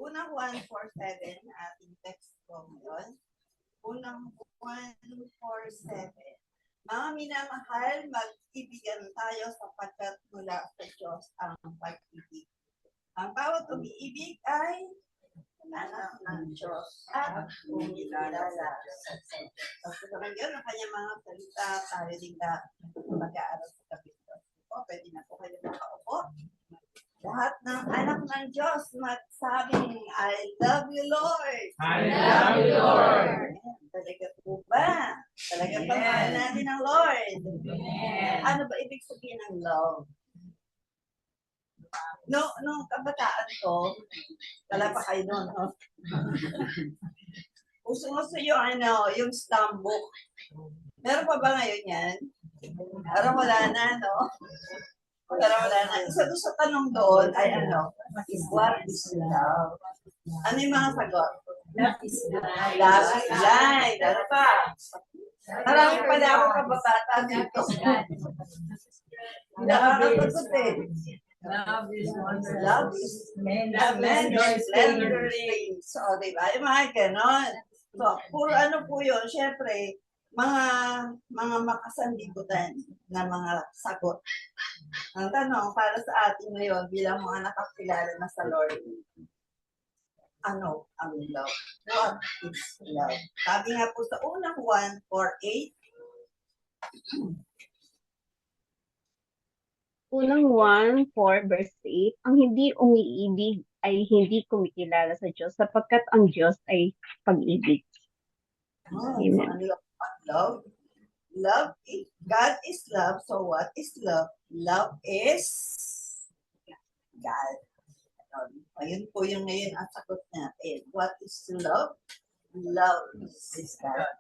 Unang 147, ating text ko ngayon. Unang 147. Mga minamahal, mag-ibigan tayo sapagkat mula sa Diyos ang pag-ibig. Ang bawat umiibig ay anak ng Diyos at kumilala sa Diyos. So, sa ngayon, ang kanyang mga salita, tayo din na mag-aaral sa kapitol. Pwede na po kayo makaupo. Lahat ng anak ng Diyos magsabing, I love you, Lord. I love you, Lord. Talaga po ba? Talaga ba mahal natin ang Lord? Ano ba ibig sabihin ng love? Nung kabataan ko, wala pa kayo doon, no? Uso-uso yung stamp book. Meron pa ba ngayon yan? Parang wala na, no? Pero wala na. Isa doon sa tanong doon ay what is love? Ano yung mga sagot? Love is blind. Love is blind. Ano pa? Marami pala ako kababata dito. Nakakasagot eh. Love is wonderful. Love is slendering. So, diba? Yung mga ganon. So, puro ano po yun? Siyempre, mga makasandibutan na mga sagot. Ang tanong para sa atin ngayon bilang mga nakakilala na sa Lord, ano ang love? What is love? Sabi nga po sa unang 1:4-8, Unang 1:4 verse 8, ang hindi umiibig ay hindi kumikilala sa Diyos sapagkat ang Diyos ay pag-ibig. Amen. Love? Love is, God is love. So what is love? Love is God. Ayun po yung ngayon ang sagot natin. What is love? Love is God.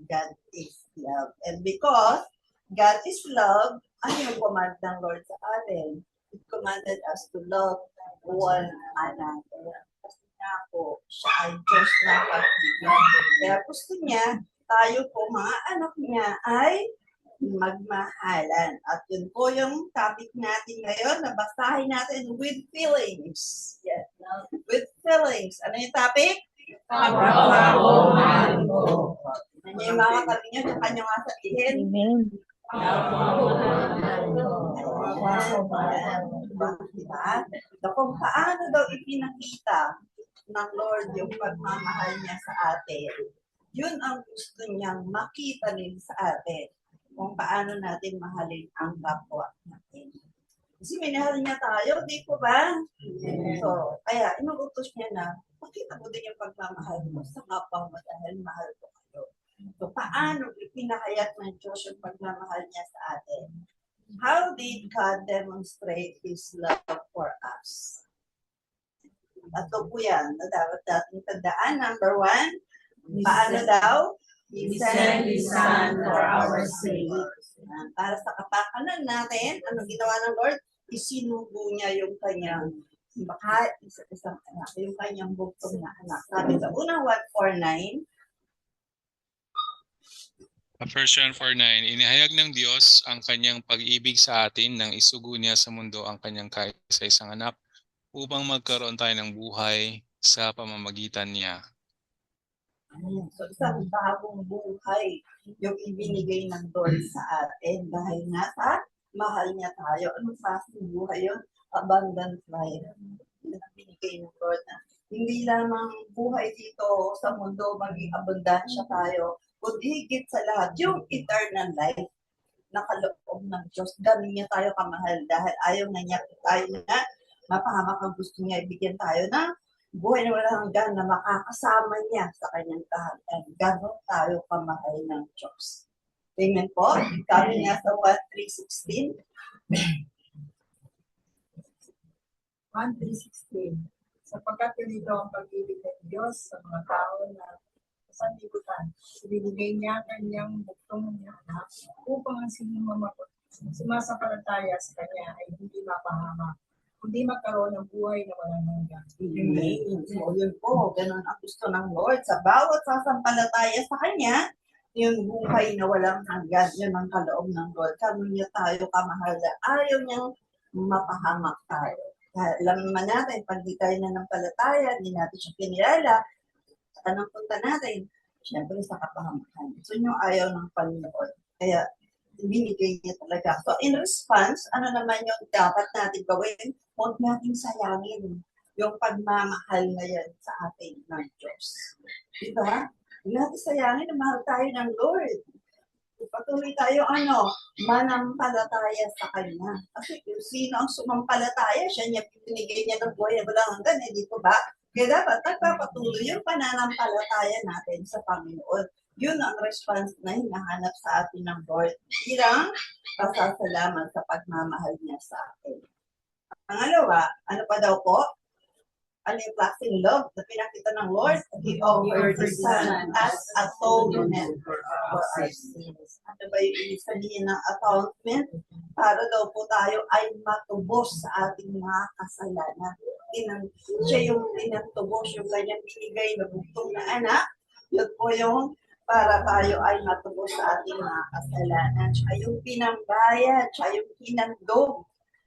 God is love. And because God is love, ano yung command ng Lord sa atin? It commanded us to love one another. Kasi nga po, siya ay Diyos na pag-ibig. Kaya gusto niya, tayo po mga anak niya ay magmahalan. At yun po yung topic natin ngayon, na basahin natin with feelings. Yes. With feelings. Ano yung topic? Pagmamahal mo. Ano yung mga katabi niyo? Sa kanya nga sabihin. Amen. Diba? So, kung paano daw ipinakita ng Lord yung pagmamahal niya sa atin, yun ang gusto niyang makita din sa atin. Kung paano natin mahalin ang kapwa natin. Kasi minahal niya tayo, di po ba? So, kaya inuutos niya na, makita mo din yung pagmamahal mo sa kapwa mo dahil mahal ko kayo. So, paano ipinahayag ng Diyos yung pagmamahal niya sa atin? How did God demonstrate His love for us? At ito po yan, na dapat natin tandaan. Number 1, paano daw? He sent His Son for our sake. Para sa kapakanan natin, ano ginawa ng Lord? Isinubo niya yung kanyang isang anak, yung kanyang bugtong na anak. Sabi sa unang 1:4-9, First John 4:9, inihayag ng Diyos ang kanyang pag-ibig sa atin nang isugo niya sa mundo ang kanyang kaisa-isang anak upang magkaroon tayo ng buhay sa pamamagitan niya. So, isang bagong buhay yung ibinigay ng Lord sa atin dahil nasa mahal niya tayo. Anong klaseng buhay yun? Abundant life. Yan ang binigay ng Lord na hindi lamang buhay dito sa mundo maging abundansya tayo, kundi higit sa lahat, yung eternal life na kaloob ng Diyos. Ganun niya tayo kamahal dahil ayaw na mapahamak ang gusto niya ibigyan tayo na buhay na walang hanggan na makakasama niya sa kanyang tahanan. Ganon tayo kamahal ng Diyos. Amen po? Kami nga sa 1:3-16. 1:3-16. Sapagkat ganito ang pag-ibig ng Diyos sa mga tao na sanlibutan. Ibinigay niya ang kanyang buktong niya anak upang ang sumasampalataya sa kanya ay hindi mapahamak, kundi magkaroon ng buhay na walang hanggan. Amen. So, yun po. Ganon ang gusto ng Lord. Sa bawat sasampalataya sa Kanya, yung buhay na walang hanggan. Yun ang kaloob ng Lord. Kano niya tayo kamahal na ayaw niyang mapahamak tayo. Alam naman natin, pag di tayo nanampalataya, di natin siya kinilala, saan ang punta natin? Siyempre sa kapahamakan. So, yung ayaw ng Panginoon. Kaya, binigay niya talaga. So, in response, ano naman yung dapat natin gawin? Huwag natin sayangin yung pagmamahal na yan sa atin ng Diyos. Diba? Huwag natin sayangin na mahal tayo ng Lord. Patuloy tayo, manampalataya sa Kanya. Kasi kung sino ang sumampalataya, siya niya pinigay niya ng buhay na walang hanggan, di po ba? Kaya dapat nagpapatuloy yung pananampalataya natin sa Panginoon. Yun ang response na hinahanap sa atin ng Lord. Bilang pasasalamat sa pagmamahal niya sa atin. Pangalawa, ano pa daw po? Ano yung klaseng love na pinakita ng Lord? He offered His Son as atonement for our sins. Ano ba yung ibig sabihin ng atonement? Para daw po tayo ay matubos sa ating mga kasalanan. Siya yung pinatubos, yung kanyang binigay na bugtong na anak. Yun po yung para tayo ay matubos sa ating mga kasalanan. Siya yung pinambayad, siya yung hinandog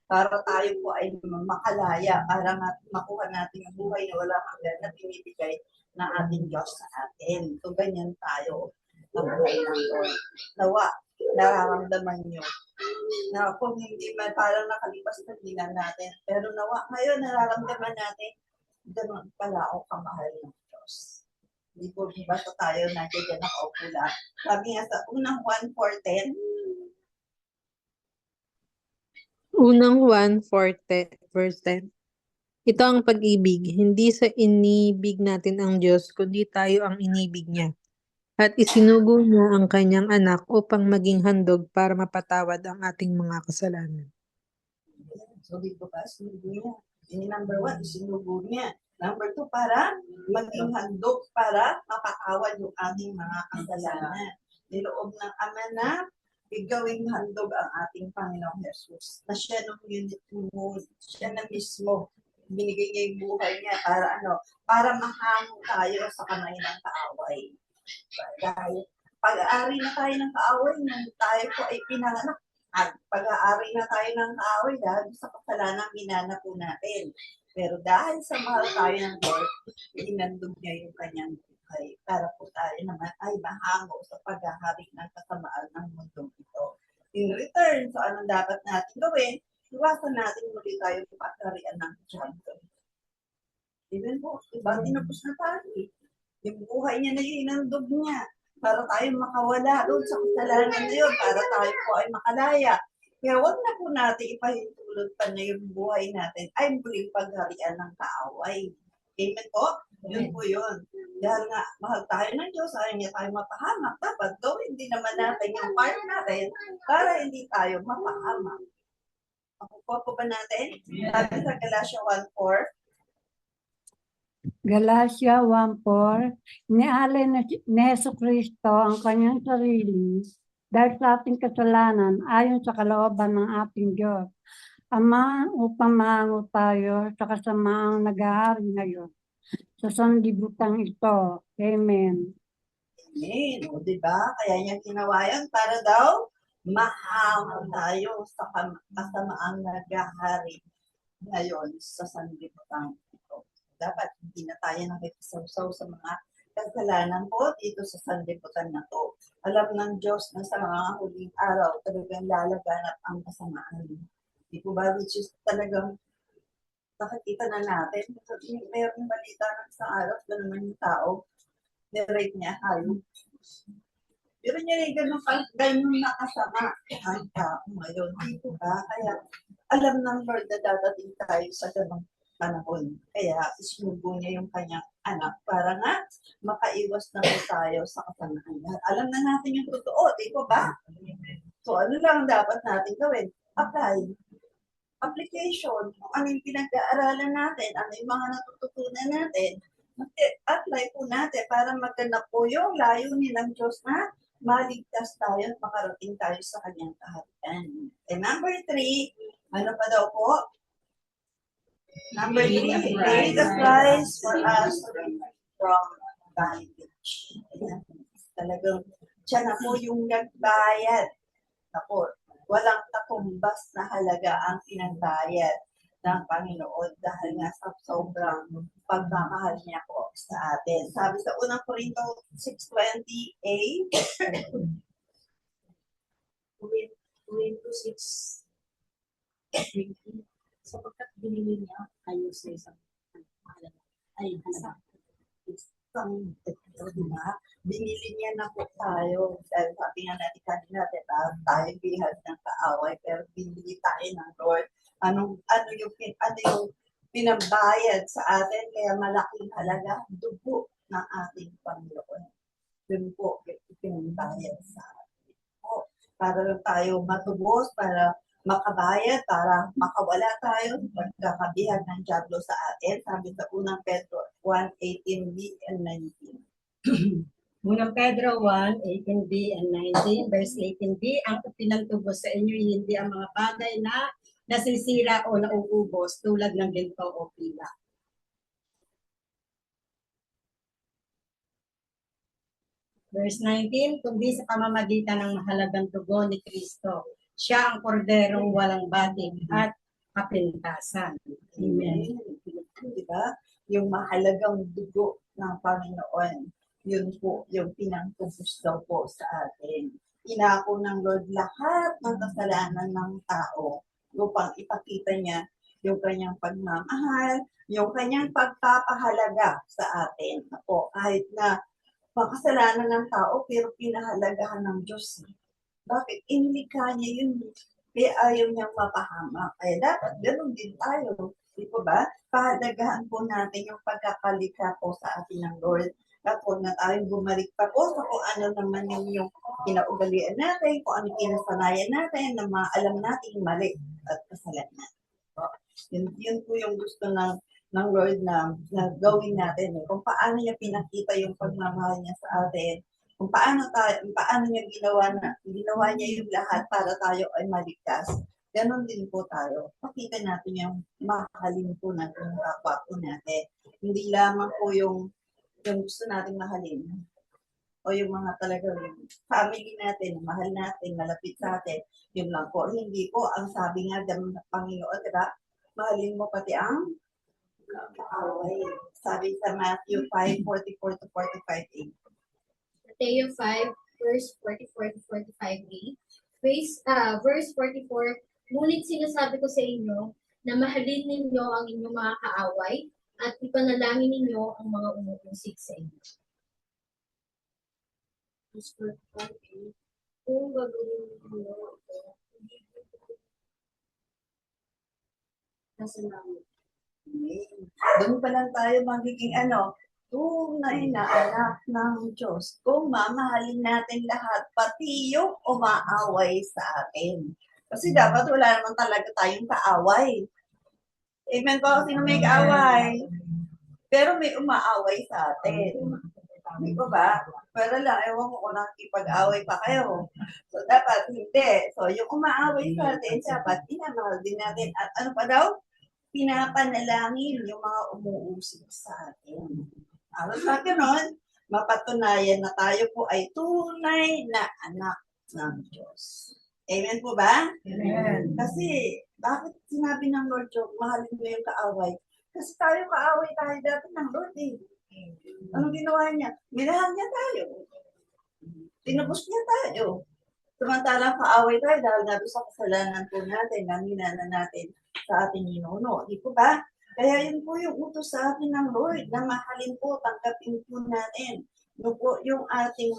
para tayo po ay makalaya, para makuha natin ang buhay na walang hanggan na binibigay ng ating Diyos sa atin. So, ganyan tayo ng buhay ng Lord. Nawa, nararamdaman nyo na kung hindi man parang nakalipas na dinan natin, pero nawa, ngayon nararamdaman natin, ganoon pala ako kamahal ng Diyos. Hindi po basta tayo nandiyan nakaupo lang. Sabi nga sa unang 1:4-10, Unang 1:4 verse 10. Ito ang pag-ibig, hindi sa inibig natin ang Diyos, kundi tayo ang inibig niya. At isinugo niya ang kanyang anak upang maging handog para mapatawad ang ating mga kasalanan. so dito ba, sinugo niya. Ini number 1, sinugo niya. Number 2, para maging handog para mapatawad yung ating mga kasalanan. Niloob ng Ama na gawing handog ang ating Panginoong Jesus. Na siya nung siya na mismo binigay niya yung buhay niya para para mahango tayo sa kamay ng kaaway. Dahil pag-aari na tayo ng kaaway nung tayo po ay pinanganak. At pag-aari na tayo ng kaaway dahil sa kasalanan minana po natin. Pero dahil sa mahal tayo ng Lord, inandog niya yung kanyang buhay para po tayo naman ay mahango sa pag-ahari ng kasamaan ng mundong ito. In return, so anong dapat natin gawin? Iwasan natin muli tayo sa pagkarian ng Diyanto. Even po, diba, tinapos na tayo. Yung buhay niya na yun, inandog niya para tayo makawala doon sa kasalanan na yun, para tayo po ay makalaya. Kaya huwag na po natin ipahintulot pa na yung buhay natin ay muling pagharian ng kaaway. Amen po? Yun po yun. Dahil nga, mahal tayo ng Diyos, ayaw niya tayo mapahamak. Dapat gawin din naman natin yung part natin para hindi tayo mapahamak. Makukuha po ba natin? Sabi sa Galatia 1:4, Galatia 1:4, inialay ni Jesucristo ang kanyang sarili dahil sa ating kasalanan ayon sa kalooban ng ating Diyos, Ama, upang mahango tayo sa kasamaang naghahari ngayon sa sanlibutan ito. Amen. amen. O diba? Kaya niya ginawa yan para daw mahango tayo sa kasamaang naghahari ngayon sa sanlibutan ito. Dapat hindi na tayo nakikisaw-saw sa mga kasalanan po dito sa sanlibutan na to. Alam ng Diyos na sa mga huling araw talagang lalaganap ang kasamaan. Di po ba? Which is talagang nakikita na natin. Mayroong balita ng isang araw na naman yung tao, nirate niya hayop. Pero niya rin ganun nakasama ang tao ngayon. Di po ba? Kaya alam ng Lord na dadating tayo sa ganung panahon. Kaya isinugo niya yung kanyang anak para nga makaiwas na tayo sa kasamaan. Alam na natin yung totoo, di ba ba? So ano lang dapat natin gawin? Apply. Application. Kung ano yung pinag-aaralan natin, ano yung mga natututunan natin, apply po natin para magganap po yung layunin ng Diyos na maligtas tayo at makarating tayo sa kanyang kaharian. And number 3, ano pa daw po? Number 3, pay the price for us from bondage. Ayan. Talagang siya na po yung nagbayad. Ako, walang katumbas na halaga ang pinagbayad ng Panginoon dahil nga sa sobrang pagmamahal niya po sa atin. Sabi sa unang Korinto 6:20a, Korinto 6:20, sapagkat binili niya kayo sa isang mahalaga, ay halaga. isang diba? Binili niya na po tayo. Dahil sabi nga natin kanina, diba? Tayo bihag ng kaaway, pero binili tayo ng Lord. Ano yung pinambayad sa atin, kaya malaking halaga, dugo ng ating Panginoon. Yun po, yung pinambayad sa atin. Po, para lang tayo matubos, para makabayad, para makawala tayo sa pagkakabihag ng diablo sa atin. Sabi sa unang Pedro 1:18b and 19. Unang Pedro 1:18b and 19, verse 18b, ang pinagtubos sa inyo hindi ang mga bagay na nasisira o nauubos tulad ng ginto o pila. Verse 19, kundi sa pamamagitan ng mahalagang dugo ni Kristo, siya ang korderong walang batig at kapintasan. Amen. Diba? Yung mahalagang dugo ng Panginoon, yun po yung pinangtubos daw po sa atin. Inako ng Lord lahat ng kasalanan ng tao upang ipakita niya yung kanyang pagmamahal, yung kanyang pagpapahalaga sa atin. Ako, kahit na makasalanan ng tao, pero pinahalagahan ng Diyos. Bakit? Inlikha niya yun. Kaya ayaw niyang mapahamak. Kaya dapat ganun din tayo. Di po ba? Pahalagahan po natin yung pagkakalikha po sa atin ng Lord. Tapos na tayong bumalik pa po sa kung ano naman yung kinaugalian natin, kung ano kinasanayan natin, na alam natin mali at kasalanan. So, yun po yung gusto ng Lord na gawin natin. Kung paano niya pinakita yung pagmamahal niya sa atin, kung paano niya ginawa niya yung lahat para tayo ay maligtas. Ganon din po tayo. Pakita natin yung mahalin po natin yung kapwa po natin. Hindi lamang po yung gusto natin mahalin. O yung mga talagang family natin, mahal natin, malapit sa atin. Yun lang po. Hindi po, ang sabi nga ng Panginoon, diba? Mahalin mo pati ang kaaway. Sabi sa Matthew 5:44-45a. Mateo 5, verse 44-45a. Verse 44, ngunit sinasabi ko sa inyo na mahalin ninyo ang inyong mga kaaway at ipanalangin ninyo ang mga umuusig sa inyo. Verse 45a, kung gagawin ninyo ito, hindi nasa langit. Doon pa lang tayo magiging tunay na anak ng Diyos. Kung mamahalin natin lahat, pati yung umaaway sa atin. Kasi dapat wala naman talaga tayong kaaway. Amen po, sino may kaaway? Pero may umaaway sa atin. Di ba ba? Pero lang, ewan ko kung nakikipag-away pa kayo. So, dapat hindi. So, yung umaaway sa atin, dapat pinamahal din natin. At ano pa daw? Pinapanalangin yung mga umuusig sa atin. Alam sa ganon, mapatunayan na tayo po ay tunay na anak ng Diyos. Amen po ba? Amen. Kasi, bakit sinabi ng Lord yung mahalin mo yung kaaway? Kasi tayo kaaway tayo dati ng Lord eh. Anong ginawa niya? Minahal niya tayo. Tinubos niya tayo. Samantalang kaaway tayo dahil nga sa kasalanan po natin, naminana natin sa ating ninuno. Di po ba? Kaya yun po yung utos sa atin ng Lord na mahalin po, tanggapin po natin. Yun po yung ating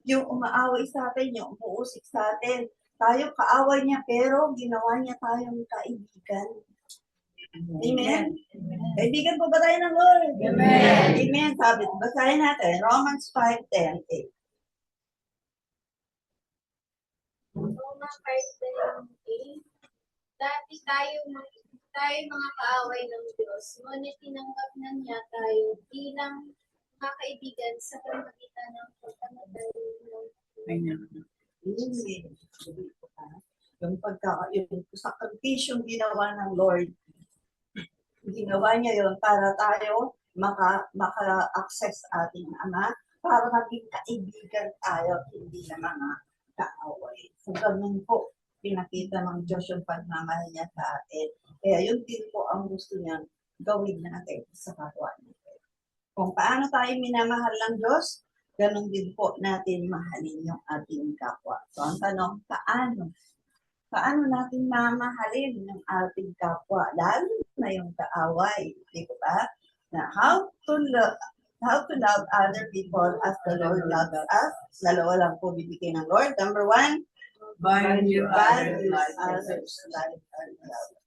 yung umaaway sa atin, yung umuusik sa atin. Tayo kaaway niya pero ginawa niya tayong kaibigan. Amen? Kaibigan po ba tayo ng Lord? Amen. Amen. Sabi, basahin natin, Romans 5:10. Romans 5:10a, dati tayo mga kaaway ng Diyos, ngunit tinanggap na niya tayo bilang mga kaibigan sa pamamagitan ng pagkamatay ng Yung sakripisyong ginawa ng Lord, ginawa niya yon para tayo maka-access ating Ama, para maging kaibigan tayo, hindi na mga kaaway. So, ganun po, pinakita ng Diyos yung pagmamahal niya sa atin. Kaya yun din po ang gusto niyang gawin natin sa kapwa natin. Kung paano tayo minamahal ng Diyos, ganun din po natin mahalin yung ating kapwa. So ang tanong, paano? Paano natin mamahalin yung ating kapwa? Lalo na yung kaaway. Di ba? Na how to love other people as the Lord loves us. Dalawa lang po bibigay ng Lord. Number 1, value others like ourselves.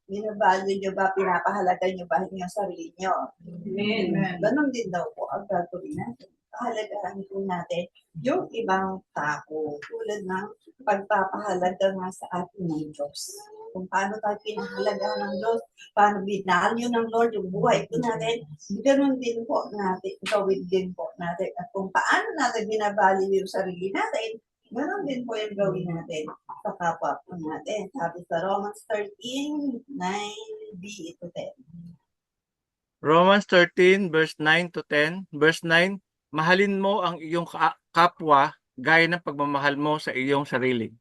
Binavalue nyo ba, pinapahalaga nyo ba yung sarili nyo? Amen. Ganon din daw po ang gagawin natin. Pahalagahan po natin yung ibang tao tulad ng pagpapahalaga nga sa atin ng Diyos. Kung paano tayo pinahalagahan ng Diyos, paano binalyo ng Lord yung buhay po natin, ganon din po natin, gawin din po natin. At kung paano natin binavalue yung sarili natin, ganon din po yung gawin natin sa kapwa po natin. Sabi sa Romans 13, 9b to 10. Romans 13 verse 9 to 10. Verse 9, mahalin mo ang iyong kapwa gaya ng pagmamahal mo sa iyong sarili.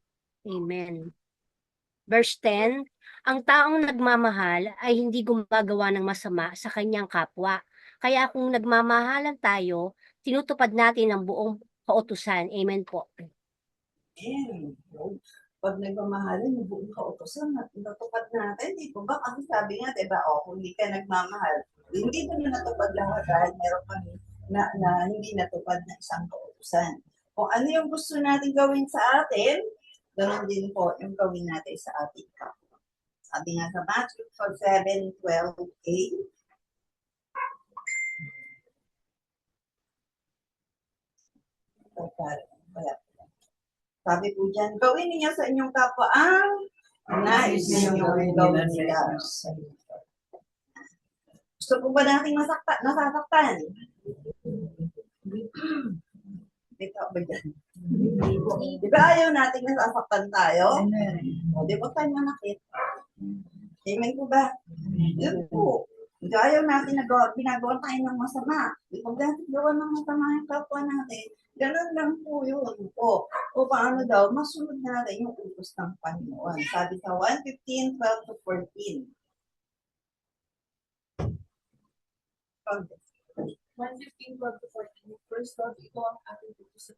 Amen. Verse 10, ang taong nagmamahal ay hindi gumagawa ng masama sa kanyang kapwa. Kaya kung nagmamahalan tayo, tinutupad natin ang buong kautusan. Amen po. Amen. Pag nagmamahalan, yung buong kautosan, natupad natin, di ba? Kasi sabi nga, diba, kung hindi ka nagmamahal, hindi mo na natupad lahat dahil meron kami na hindi natupad na isang kautosan. Kung ano yung gusto natin gawin sa atin, ganoon din po yung gawin natin sa ating kapwa. Sabi nga sa Matthew 7:12a, sabi po dyan, gawin niyo sa inyong kapwa ang nais ninyong gawin nila. Gusto po ba natin nasasaktan? Ito ba dyan? Di ba ayaw natin nasasaktan tayo? O, di ba tayo manakit? Amen po ba? Yun po. Di ba ayaw natin ginagawa tayo ng masama? Di ba natin gawa ng masama yung kapwa natin? Ganun lang po yun po. O paano daw, masunod natin yung utos ng Panginoon. Sabi sa 1:15, 12 to 14. 1:15, 12 to 14. First love, ito ang ating utos.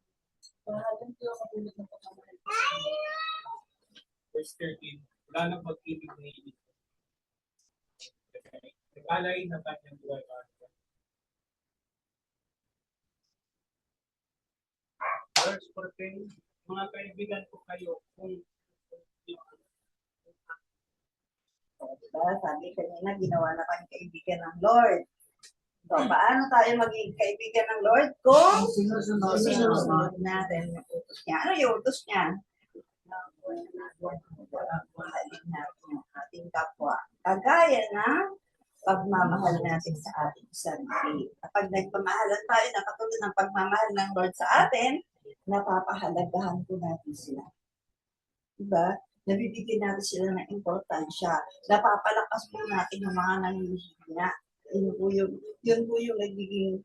Mahalan ko ang katulad ng pagmamahal ko sa inyo. Verse 13, wala nang pag-ibig na ibig. Nag-alay na kanyang buhay para sa Verse 14, mga kaibigan ko kayo kung Diba? Sabi kanina, ginawa na kayong kaibigan ng Lord. So, paano tayo maging kaibigan ng Lord? Kung sinusunod natin yung utos niya. Ano yung utos niya? Mahalin natin yung ating kapwa. Kagaya na pagmamahal natin sa ating sarili. Kapag nagpamahalan tayo na katulad ng pagmamahal ng Lord sa atin, napapahalagahan po natin sila. Diba? Nabibigyan natin sila ng importansya. Napapalakas po natin yung mga nanghihina. Yun po yung nagiging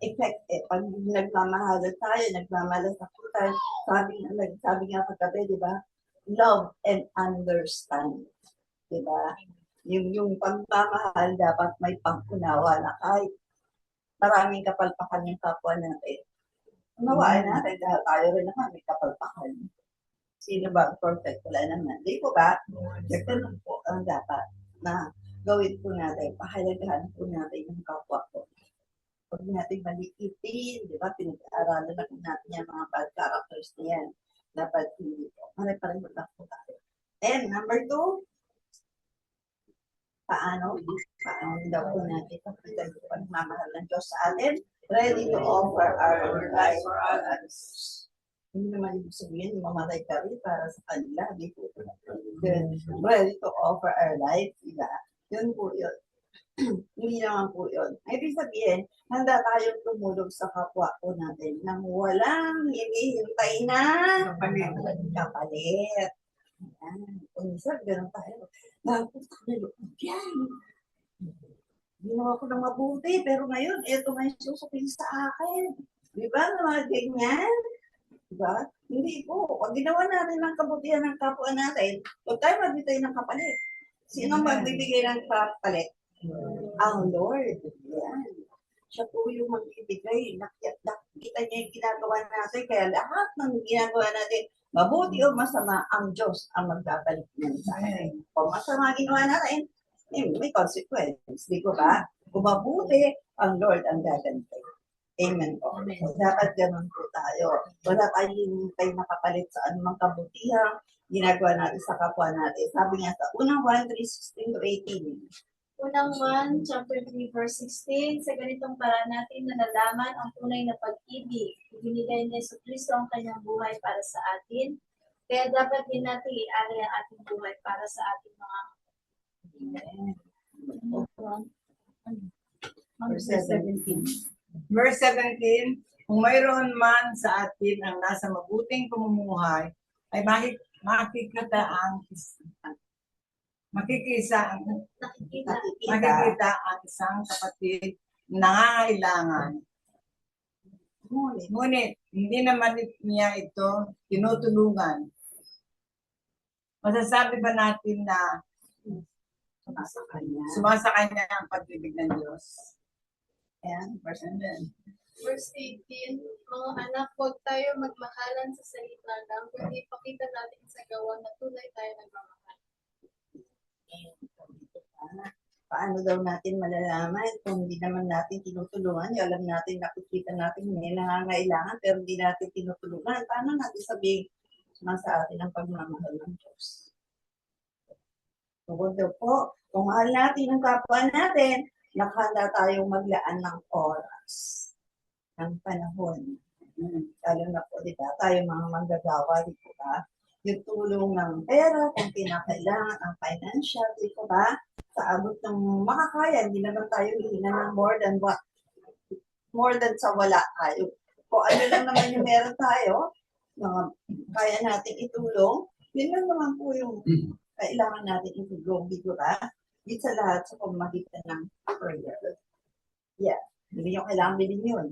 effect Pag nagmamahalan tayo, nagmamalasak tayo, sabi nga kagabi, di ba? Love and understand. Di ba? Yung pagmamahal dapat may pang-unawa na kahit maraming kapalpakan yung kapwa natin. Unawain natin dahil tayo rin naman may kapalpakan. Sino ba perfect? Wala naman. Di po ba? Ganun po ang dapat na gawin po natin. Pahalagahan po natin yung kapwa po. Huwag natin maliitin. Di ba? Pinag-aaralan na po natin yung mga bad characters na yan. Dapat hindi po. Pare-pareho lang po tayo. And number 2, paano daw po natin kapag pagmamahal ng Diyos sa atin? Ready to offer our life for others. Hindi naman ibig sabihin, mamatay ka rin para sa kanila. Ready to offer our life, diba? Yun po yun. Hindi naman po yun. Ibig sabihin, handa tayong tumulog sa kapwa po natin nang walang hinihintay na kapalit. Kung isa, gano'n tayo. Tapos, yan. Ginawa ko ng mabuti, pero ngayon, ito may susupin sa akin. Di ba? Mga ganyan. Diba? Hindi po. Pag ginawa natin ng kabutihan ng kapwa natin, huwag tayo magbitay ng kapalit. Sino magbibigay ng kapalit? Ang Lord. Yan. Siya po yung magbibigay. Nakita niya yung ginagawa natin. Kaya lahat ng ginagawa natin, mabuti o masama, ang Diyos ang magbabalik niyan sa atin. Kung masama ginawa natin, may consequence. Di ko ba? Kung mabuti, ang Lord ang gaganti. Amen po. So, dapat ganun po tayo. Wala tayong nakapalit sa anumang kabutihang ginagawa natin sa kapwa natin. Sabi nga sa unang 1:3-16-18. Unang 1, chapter 3, verse 16, sa ganitong paraan natin na nalaman ang tunay na pag-ibig. Ibinigay ni Jesucristo ang kanyang buhay para sa atin. Kaya dapat din natin i-alay ang ating buhay para sa ating mga Verse 17. Verse 17, kung mayroon man sa atin ang nasa mabuting pamumuhay, ay makikita ang nakikita. makikita ang isang kapatid na nangangailangan. Ngunit, hindi naman niya ito tinutulungan. Masasabi ba natin na sumasa kanya ang pag-ibig ng Diyos? Ayan, verse 11. Verse 18, mga anak, huwag tayo magmahalan sa salita lang, kundi pakita natin sa gawa na tunay tayo nagmamahal. Paano daw natin malalaman kung hindi naman natin tinutulungan? Alam natin, nakikita natin may nangangailangan pero hindi natin tinutulungan. Paano natin sabihin sa atin ang pagmamahal ng Diyos? Tungkol daw po, kung mahal natin ang kapwa natin, nakahanda tayong maglaan ng oras, ng panahon. Lalo na po, di ba? Tayo mga manggagawa, di ba? Yung tulong ng pera, kung kinakailangan, ang financial, di ba? Sa abot ng makakaya, hindi naman tayo hihinga ng more than sa wala tayo. Kung ano lang naman yung meron tayo, kaya natin itulong, yun lang naman po yung kailangan natin itulong, di ba? Di sa lahat sa pamamagitan ng prayer. Yeah, hindi yung kailangan bilhin yun.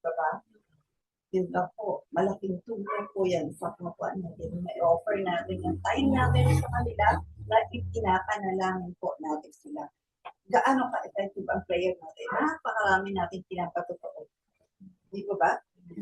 Diba? Yun lang po, malaking tulong po yan sa kapwa natin. May offer natin yung time natin sa kanila na ipinapanalangin po natin sila. Gaano ka-effective ang prayer natin? Napakarami natin pinapatotoo. Di ba ba?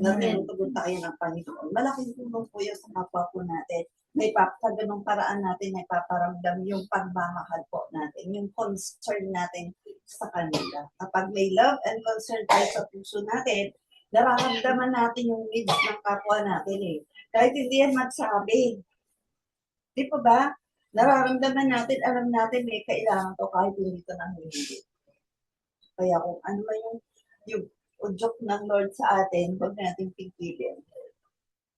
Na tinutugon tayo ng Panginoon. Malaking tulong po yan sa kapwa po natin. Sa ganung paraan natin ay paparamdam yung pagmamahal po natin, yung concern natin sa kanila. Kapag may love and concern tayo sa puso natin, nararamdaman natin yung needs ng kapwa natin eh. Kahit hindi yan magsabi. Di pa ba? Nararamdaman natin, alam natin may kailangan to kahit hindi ito nang hindi. Kaya kung ano man yung udyok ng Lord sa atin, huwag natin pigilin.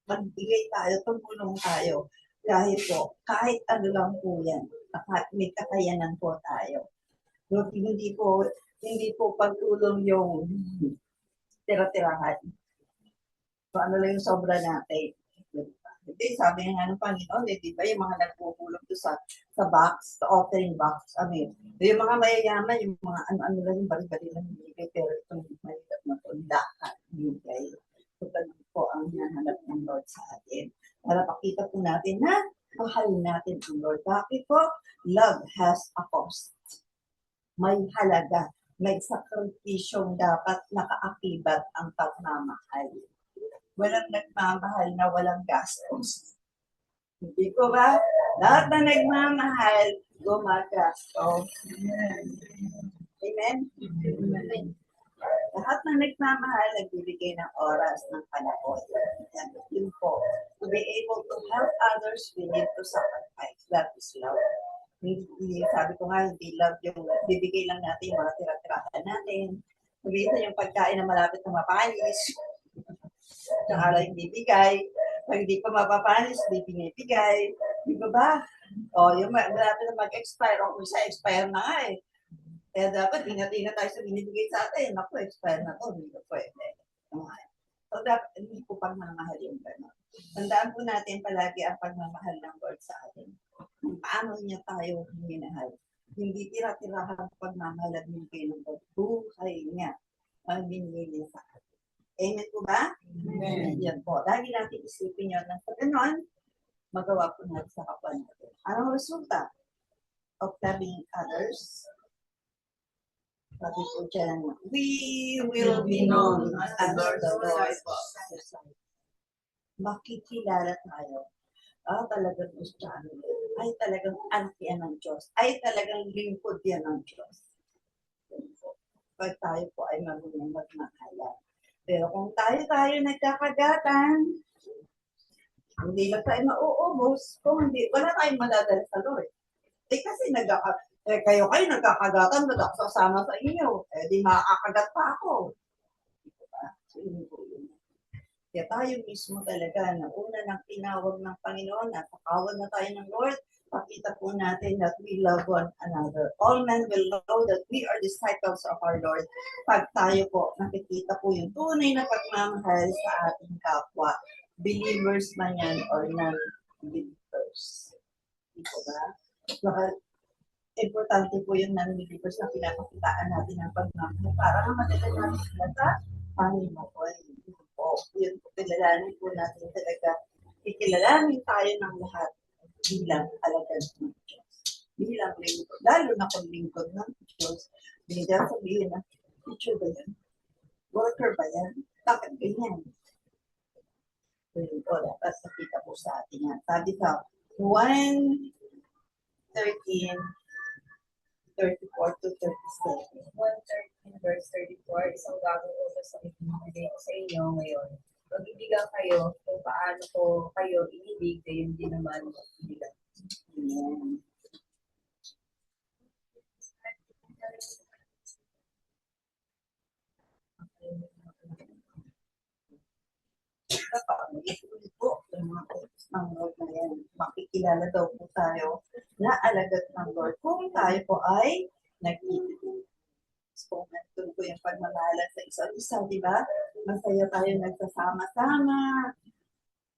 Magbigay tayo, tumulong tayo. Kahit ano lang po yan, may kakayanan po tayo. Hindi po pagtulong yung tira-tirahan. So ano lang yung sobra natin. Hindi, sabi nga ng Panginoon, di ba yung mga nagpupulong doon sa box, sa offering box, yung mga mayayaman, yung mga ano-ano lang yung bari-bari lang bibigay, pero itong mahirap na ito, lahat bibigay. So, ganun po ang hinahanap ng Lord sa atin. Para pakita po natin na mahal natin ang Lord. Bakit po? Love has a cost. May halaga. May sakripisyong dapat nakaakibat ang pagmamahal. Walang nagmamahal na walang gastos. Hindi ko ba? Lahat na nagmamahal, gumagastos. Amen? Amen. Lahat na nagmamahal, nagbibigay ng oras, ng panahon. Yun po. To be able to help others, we need to sacrifice. That is love. Sabi ko nga, hindi love yung bibigay lang natin yung mga tira-tirahan natin. Sabihin yung pagkain na malapit na mapanis. Tsaka lang bibigay. Pag hindi pa mapapanis, hindi binibigay. Di ba ba? O, yung malapit na mag-expire, o kung sa expire na nga eh. Kaya dapat ingat-ingat tayo sa binibigay sa atin. Naku, expire na to, hindi ko pwede. So, dapat hindi po pagmamahal yung gano'n. Tandaan po natin palagi ang pagmamahal ng Lord sa atin. Paano niya tayo minahal? Hindi tira-tirahan pagmamahal at binigay ng Lord. Buhay niya ang binigay niya sa atin. Amen po ba? Amen. Yan po. Lagi natin isipin yun na sa gano'n, magawa po natin sa kapwa natin. Anong resulta? of loving others. Sabi po dyan, we will be known as the Lord's disciples. Makikilala tayo. Talagang Kristiyano. Ay talagang anti yan ng Diyos. Ay talagang lingkod yan ng Diyos. Pag tayo po ay marunong magmahalan. Pero kung tayo nagkakagatan, hindi lang tayo mauubos. Kung hindi, wala tayong madadala sa Lord. Kasi kayo nagkakagatan, ba't ako sasama sa inyo? Di makakagat pa ako. Diba? So, yun po yun. Kaya tayo mismo talaga, na una ng tinawag ng Panginoon, napakawag na tayo ng Lord, pakita po natin that we love one another. All men will know that we are disciples of our Lord. Pag tayo po, nakikita po yung tunay na pagmamahal sa ating kapwa, believers man yan or non-believers. Ito ba? Importante po yung non-believers na pinapakitaan natin ng pagmamahal para nga madala natin sila sa Panginoon. Yun po, kilalanin po natin talaga. Ikilalanin tayo ng lahat bilang alagad ng Diyos. Bilang lingkod. Lalo na kung lingkod ng Diyos. Hindi dyan sabihin na, teacher ba yan? Worker ba yan? Bakit ganyan? Yun po, dapat nakita po sa atin yan. Sabi sa 1:13, 34 to 37. 1:13 verse 34, isang bagong utos ang ibinibigay ko sa inyo ngayon. Magbibigan kayo kung paano ko kayo inibig, gayon din naman magbibigan. Amen. Po, yung mga utos ng Lord na yan. Makikilala daw po tayo na alagad ng Lord kung tayo po ay nag-ibig. So, nandun po yung pagmamahalan sa isa't isa, di ba? Masaya tayo nagsasama-sama.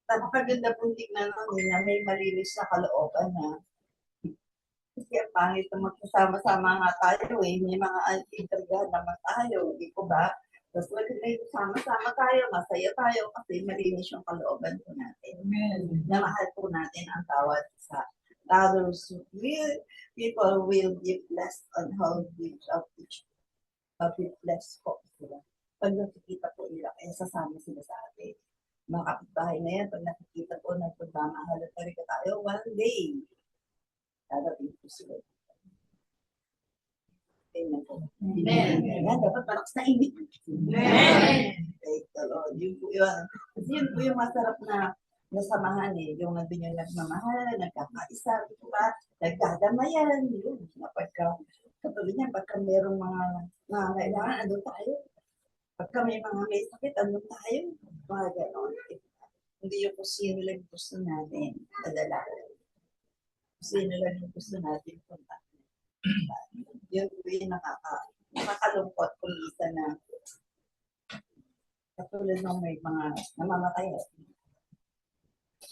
Napakaganda po tignan namin na may malinis na kalooban na. Kasi ang pangit na magsasama-sama nga tayo eh. May mga intriga naman tayo, di ko ba? Tapos sama-sama tayo, masaya tayo kasi malinis yung kalooban po natin. Amen. Na mahal po natin ang bawat isa. Others people will be blessed on how we love each other. Be blessed po sila. Pag nakikita po nila, kaya sasama sila sa atin. Mga kapitbahay na yan, pag nakikita po na pagmamahalan talaga tayo, one day, dadating po sila. Amen po. Amen. Ayan, dapat malakas na ibig. Amen. Thank the Lord. Yun po yun. Kasi yun po yung masarap na nasamahan eh. Yung nandun yung nagmamahal, nagkakaisa, di ba? Nagdadamayan. Yun. Katulad niya, pagka merong mga kailangan, andun tayo. Pagka may mga may sakit, andun tayo. Mga ganon. Hindi yung kung sino lang gusto natin. Padala. Kung sino lang yung gusto natin punta. Yun po yung nakakalungkot kung isa na katulad ng may mga namamatay.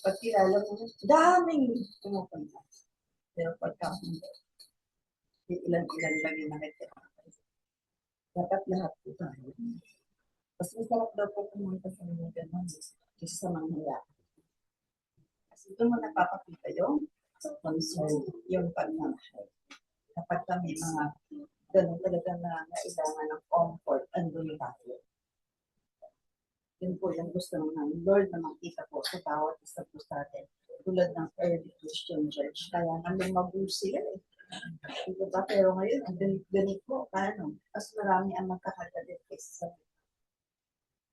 Pag kilala mo, daming pumupunta. Pero pagka ilan-ilan lang yung nakikita. Dapat lahat po tayo. Mas masarap daw po pumunta sa mga ganon kasi sa mga haya. Kasi doon mo napapakita yung concern, yung pagmamahal. Kapag kami mga ganun talaga na kailangan ng comfort, andun tayo. Yun po yung gusto ng Lord na makita po sa bawat isa po sa atin. Tulad ng early Christian church. Kaya nga lumago sila eh. Diba ba? Pero ngayon, ang ganit po. Paano? Mas marami ang magkakagalit kaysa sa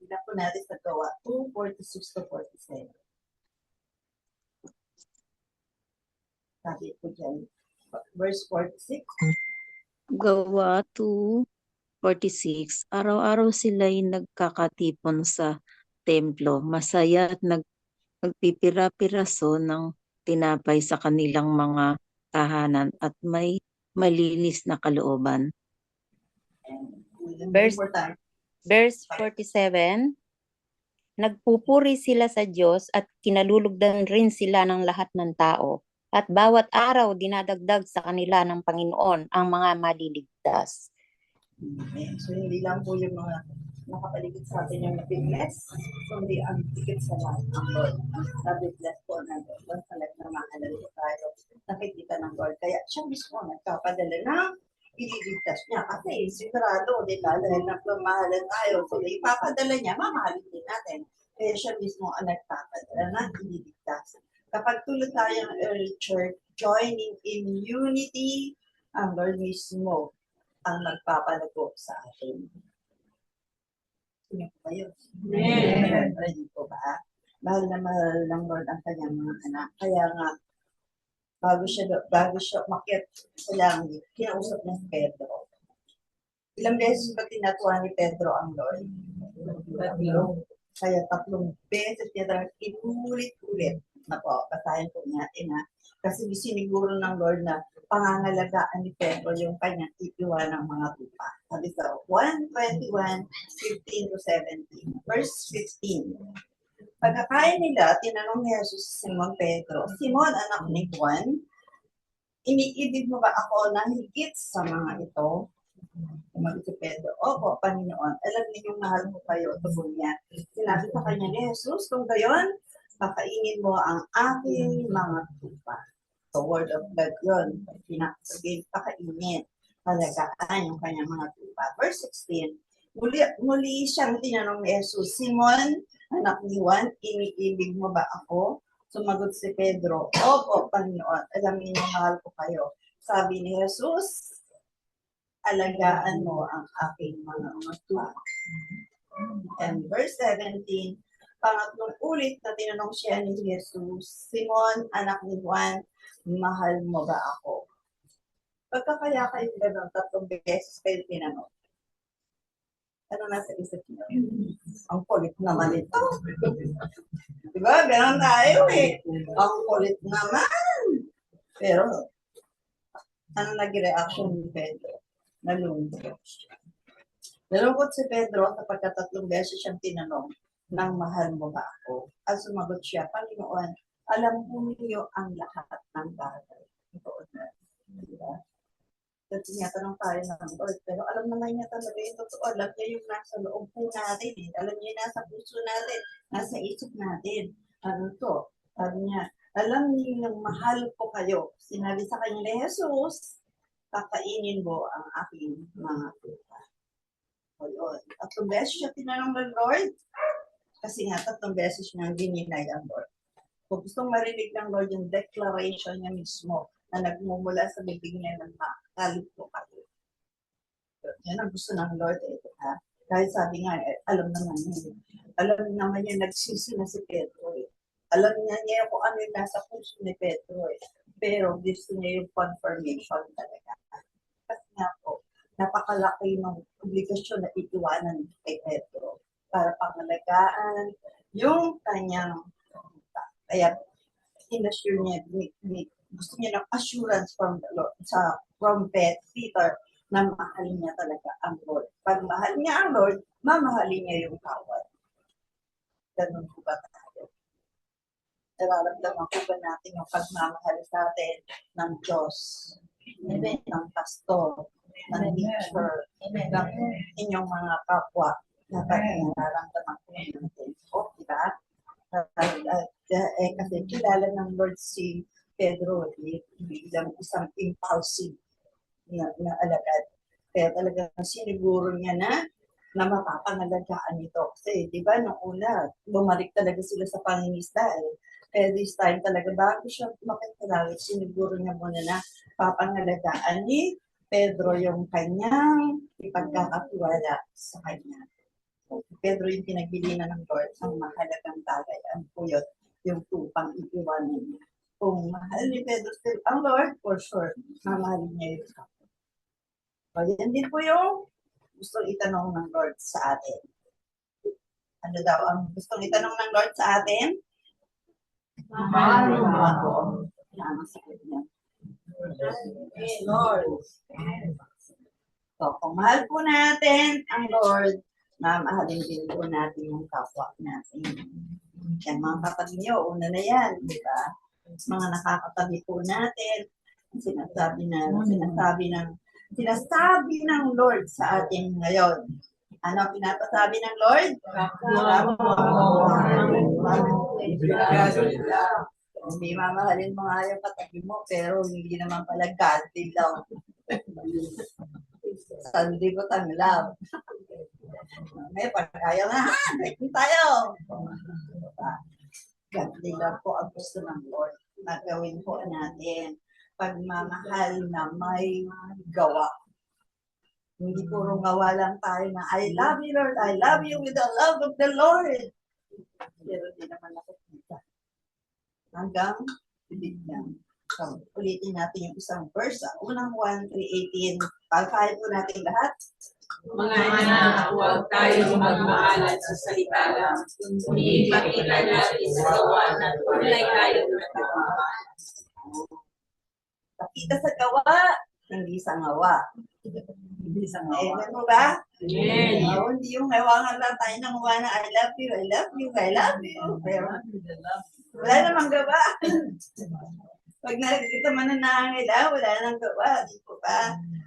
hindi po natin sa gawa. 2:46 to 47. Sabi po dyan. Verse 46. Gawa 2:46. Araw-araw sila'y nagkakatipon sa templo, masaya at nagpipira-piraso ng tinapay sa kanilang mga tahanan at may malinis na kalooban. Verse 47, nagpupuri sila sa Diyos at kinalulugdan rin sila ng lahat ng tao. At bawat araw dinadagdag sa kanila ng Panginoon ang mga maliligtas. So hindi lang po yung mga nakapaligid sa atin yung napibless, kundi ang tikit sa lahat ng Lord. Sabi bless po na doon talaga namahalan ko tayo. Nakikita ng Lord. Kaya siya mismo nagpapadala ng ililigtas niya. Kasi sigurado, di ba, dahil nagmamahalan tayo, so ipapadala niya, mamahalin din natin. Kaya siya mismo ang nagpapadala ng ililigtas. Kapag tulad tayo ng early church, joining in unity, ang Lord mismo ang nagpapalago sa atin. Sino po kayo? Amen. Ready po ba? Mahal na mahal ng Lord ang kanyang mga anak. Kaya nga, bago siya umakyat sa langit, kinausap niya si Pedro. Ilang beses ba tinatuwa ni Pedro ang Lord? Kaya 3 beses niya talagang inulit-ulit. Nako, basahin po natin ha. Kasi siniguro ng Lord na pangangalagaan ni Pedro yung kanyang iiwan ng mga tupa. Sabi sa 1:21:15-17. Verse 15. Pagkakain nila, tinanong ni Jesus si Simon Pedro, Simon, anak ni Juan, iniibig mo ba ako na higit sa mga ito? Sumagot si Pedro, opo, Panginoon, alam ninyong mahal ko kayo, tugon niya. Sinabi sa kanya ni Jesus, kung gayon, pakainin mo ang aking mga tupa. The word of God yun. Pinakasabihin, pakainin. Palagaan yung kanyang mga tupa. Verse 16, muli siyang tinanong ni Jesus, Simon, anak ni Juan, iniibig mo ba ako? Sumagot si Pedro, opo, Panginoon, alam niyo mahal ko kayo. Sabi ni Jesus, alagaan mo ang aking mga tupa. And verse 17, pangatlong ulit na tinanong siya ni Jesus, Simon, anak ni Juan, mahal mo ba ako? Pagkakaya kayo gano'n, 3 beses kayo tinanong. Ano nasa isip niyo? Ang kulit naman ito. Diba? Ganon tayo eh. Ang kulit naman. Pero, ano naging reaction ni Pedro? Nalungkot. Nalungkot si Pedro kapag 3 beses siyang tinanong, nang mahal mo ba ako? At sumagot siya, Panginoon, alam mo niyo ang lahat ng bagay. Ito na. Diba? Kasi tinatanong tayo ng Lord, pero alam naman niya talaga yung totoo. Alam niya yung nasa loob po natin. Alam niya yung nasa puso natin, nasa isip natin. Ano to? Sabi niya, alam niyo yung mahal ko kayo. Sinabi sa kanya ni Jesus, kakainin mo ang aking mga tupa. O yun. 3 beses siya tinanong ng Lord. Kasi nga, 3 beses niya dininay ang Lord. Kung gustong marinig ng Lord yung declaration niya mismo na nagmumula sa bibig niya ng mahal ko kayo. Yan ang gusto ng Lord. Ha? Dahil sabi nga, alam naman niya. Alam naman niya, nagsisi na si Pedro. Alam niya kung ano yung nasa puso ni Pedro. Pero gusto niya yung confirmation talaga. Kasi nga po, napakalaki ng obligasyon na itiwanan kay Pedro para pangalagaan yung kanyang kaya inassure niya, gusto niya ng assurance from the Lord, from Peter na mahalin niya talaga ang Lord. Pag mahal niya ang Lord, mamahalin niya yung kawat. Ganun po ba tayo? Nararamdaman ko ba natin yung pagmamahal sa atin ng Diyos, ng pastor, ng teacher, ng inyong mga kapwa na nararamdaman ko natin. O, diba? Kasi kilala ng Lord si Pedro bilang isang impulsive na alagad. Kaya talaga siniguro niya na mapapangalagaan ito. Kasi di ba nung una, bumalik talaga sila sa pangingisda. Kaya this time talaga bago siya makikilala, siniguro niya muna na papangalagaan ni Pedro yung kanyang ipagkakatiwala sa kanya. Pedro yung pinagbilinan ng Lord ang mahalagang bagay, ang puyot, yung tupang iiwanan niya. Kung mahal ni Pedro still ang Lord, for sure, mamahalin niya yung kapwa. So, yan din po yung gustong itanong ng Lord sa atin. Ano daw ang gustong itanong ng Lord sa atin? Mahal mo ba ako? Yan ang sagot niya. Lord. So, kung mahal po natin ang Lord, mamahalin din po natin yung kapwa natin. Yan mga kapatid niyo, una na yan, di ba? Mga nakakatabi po natin, sinasabi ng Lord sa atin ngayon. Ano pinapasabi ng Lord? Hindi mamahalin mo nga yung katabi mo, pero hindi naman pala godly love. Sunday ko ang love. May pagkaya na, break tayo. Godly love po ang gusto ng Lord na gawin po natin. Pagmamahal na may gawa. Hindi puro gawa lang tayo na, I love you, Lord. I love you with the love of the Lord. Pero di naman nakikita. Hanggang bibigyan. So, ulitin natin yung isang verse. Unang 1:3-18. Pagkain po natin lahat. Mga anak, huwag tayong magmahalan sa salita lang. Kundi ipakita natin sa gawa na tunay tayong nagmamahal. Pakita sa gawa, hindi sa ngawa. Hindi sa ngawa. Ano ba? Amen. Hindi yung ngawangan lang tayo ng mukha na I love you, I love you, I love you. Pero wala namang gawa. Pag nakikita man na nangangailangan, wala nang gawa. Di po ba?